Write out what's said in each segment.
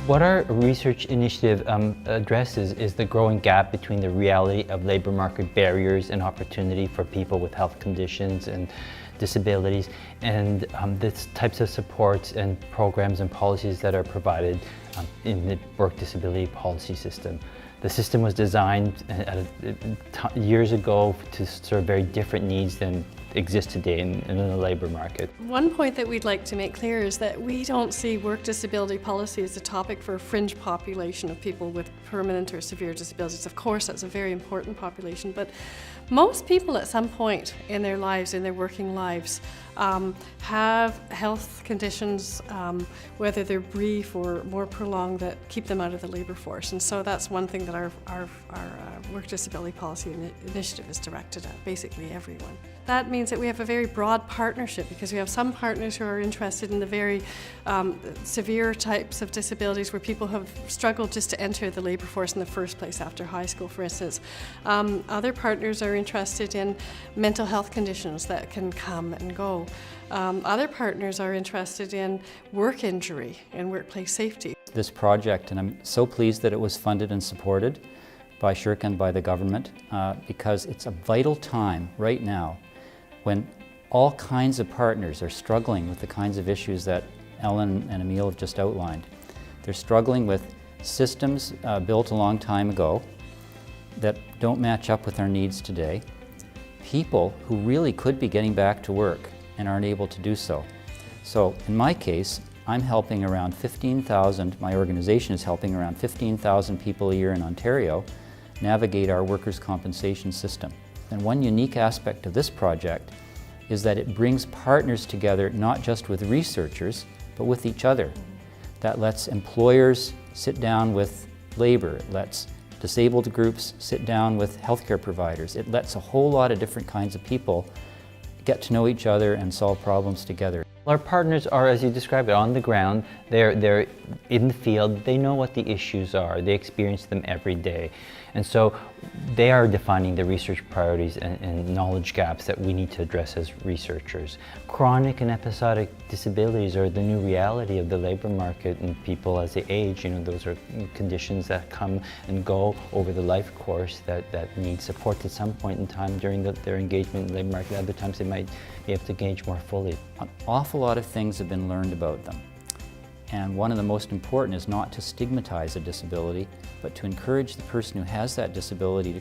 What our research initiative addresses is the growing gap between the reality of labor market barriers and opportunity for people with health conditions and disabilities, and the types of supports and programs and policies that are provided in the work disability policy system. The system was designed years ago to serve very different needs than exist today in the labour market. One point that we'd like to make clear is that we don't see work disability policy as a topic for a fringe population of people with permanent or severe disabilities. Of course, that's a very important population, but most people at some point in their lives, in their working lives, have health conditions, whether they're brief or more prolonged, that keep them out of the labour force. And so that's one thing that our work disability policy initiative is directed at, basically everyone. That means that we have a very broad partnership, because we have some partners who are interested in the very severe types of disabilities where people have struggled just to enter the labour force in the first place after high school, for instance. Other partners are interested in mental health conditions that can come and go. Other partners are interested in work injury and workplace safety. This project, and I'm so pleased that it was funded and supported by SSHRC and by the government, because it's a vital time right now when all kinds of partners are struggling with the kinds of issues that Ellen and Emile have just outlined. They're struggling with systems built a long time ago that don't match up with our needs today. People who really could be getting back to work and aren't able to do so. So in my case, I'm helping around 15,000, my organization is helping around 15,000 people a year in Ontario navigate our workers' compensation system. And one unique aspect of this project is that it brings partners together, not just with researchers, but with each other. That lets employers sit down with labor, it lets disabled groups sit down with healthcare providers. It lets a whole lot of different kinds of people get to know each other and solve problems together. Our partners are, as you described it, on the ground. They're in the field. They know what the issues are. They experience them every day. And so they are defining the research priorities and knowledge gaps that we need to address as researchers. Chronic and episodic disabilities are the new reality of the labor market, and people as they age, those are conditions that come and go over the life course that need support at some point in time during their engagement in the labor market. Other times they might be able to engage more fully. An awful lot of things have been learned about them. And one of the most important is not to stigmatize a disability, but to encourage the person who has that disability to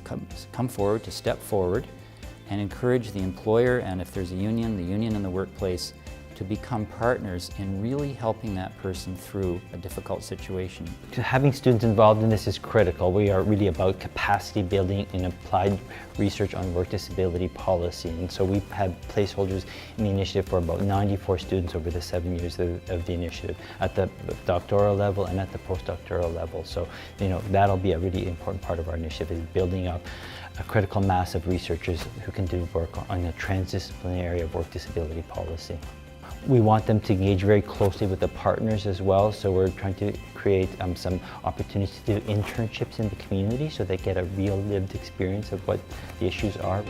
come forward, to step forward, and encourage the employer, and if there's a union, the union in the workplace, to become partners in really helping that person through a difficult situation. Having students involved in this is critical. We are really about capacity building and applied research on work disability policy. And so we've had placeholders in the initiative for about 94 students over the 7 years of the initiative, at the doctoral level and at the postdoctoral level. So, that'll be a really important part of our initiative, is building up a critical mass of researchers who can do work on the transdisciplinary area of work disability policy. We want them to engage very closely with the partners as well, so we're trying to create some opportunities to do internships in the community so they get a real lived experience of what the issues are.